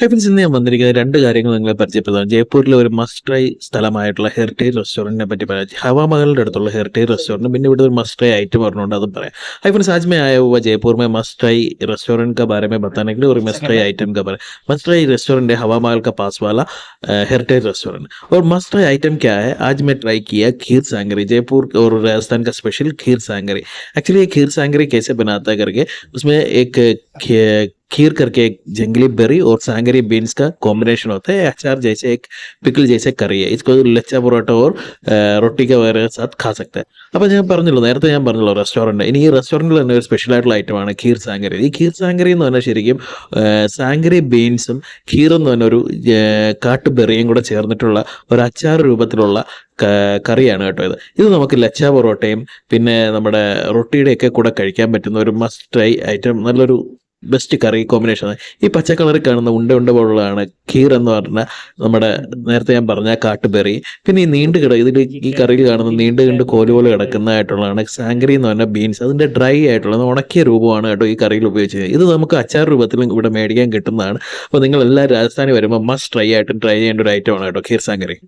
ഹൈഫിൻസ് ഇന്ന് ഞാൻ വന്നിരിക്കുന്നത് 2 കാര്യങ്ങൾ നിങ്ങളെ പരിചയപ്പെടുത്താം. ജയ്പൂരിലെ ഒരു മസ്റ്റ് ട്രൈ സ്ഥലമായിട്ടുള്ള ഹെറിറ്റേജ് റെസ്റ്റോറന്റിനെ പറ്റി പറയാം. ഹവാ മഹലിന്റെ അടുത്തുള്ള ഹെറിറ്റേജ് റെസ്റ്റോറന്റ്, പിന്നെ ഇവിടുത്തെ ഒരു मस्ट ट्राई आइटम പറഞ്ഞുകൊണ്ട് അതും പറയാം. हाय आज मैं आया हुआ जयपुर में मस्ट ट्राई रेस्टोरेंट का बारे में बताने के लिए और मस्ट ट्राई आइटम का बारे मस्ट ट्राई रेस्टोरेंट है हवा महल का पास वाला हेरिटेज रेस्टोरेंट। और मस्ट ट्राई आइटम क्या है, आज मैं ट्राई किया खीर सांगरी, जयपुर और राजस्थान का स्पेशल खीर सांगरी। एक्चुअली ये खीर सांगरी कैसे बनाता है करके, उसमें एक खीर करके एक जंगली बेरी और सांगरी बीन्स का कॉम्बिनेशन होता है। अचार जैसे एक पिकल जैसे करी है, इसको लच्छा परोठा और റൊട്ടി വരെ സാത്ത് ഖാ സക്ത है। അപ്പോൾ നേരത്തെ ഞാൻ പറഞ്ഞല്ലോ റെസ്റ്റോറൻറ്റ്, ഇനി ഈ റെസ്റ്റോറൻറ്റിൽ തന്നെ ഒരു സ്പെഷ്യൽ ആയിട്ടുള്ള ഐറ്റമാണ് ഖീർ സാങ്കരി. ഈ ഖീർ സാങ്കരി എന്ന് പറഞ്ഞാൽ ശരിക്കും സാങ്കരി ബീൻസും ഖീർ എന്ന് പറഞ്ഞ ഒരു കാട്ടുബെറിയും കൂടെ ചേർന്നിട്ടുള്ള ഒരു അച്ചാർ രൂപത്തിലുള്ള കറിയാണ് കേട്ടോ ഇത് നമുക്ക് ലച്ചാ പൊറോട്ടയും പിന്നെ നമ്മുടെ റൊട്ടിയുടെയൊക്കെ കൂടെ കഴിക്കാൻ പറ്റുന്ന ഒരു മസ്റ്റ് ട്രൈ ഐറ്റം, നല്ലൊരു ബെസ്റ്റ് കറി കോമ്പിനേഷനാണ്. ഈ പച്ച കളറിൽ കാണുന്ന ഉണ്ട പോലുള്ളതാണ് ഖീർ എന്ന് പറഞ്ഞാൽ നമ്മുടെ നേരത്തെ ഞാൻ പറഞ്ഞ കാട്ടുബെറി. പിന്നെ ഈ ഇതിൽ ഈ കറിയിൽ കാണുന്ന നീണ്ട് കോല് പോലെ കിടക്കുന്നതായിട്ടുള്ളതാണ് സാങ്കരി എന്ന് പറഞ്ഞ ബീൻസ്. അതിൻ്റെ ഡ്രൈ ആയിട്ടുള്ള ഉണക്കിയ രൂപമാണ് കേട്ടോ ഈ കറിയിൽ ഉപയോഗിച്ചത്. ഇത് നമുക്ക് അച്ചാർ രൂപത്തിലും ഇവിടെ മേടിക്കാൻ കിട്ടുന്നതാണ്. അപ്പോൾ നിങ്ങൾ എല്ലാ രാജസ്ഥാനിൽ വരുമ്പോൾ മസ്റ്റ് ട്രൈ ചെയ്യേണ്ട ഒരു ഐറ്റമാണ് കേട്ടോ ഖീർ സാങ്കരി.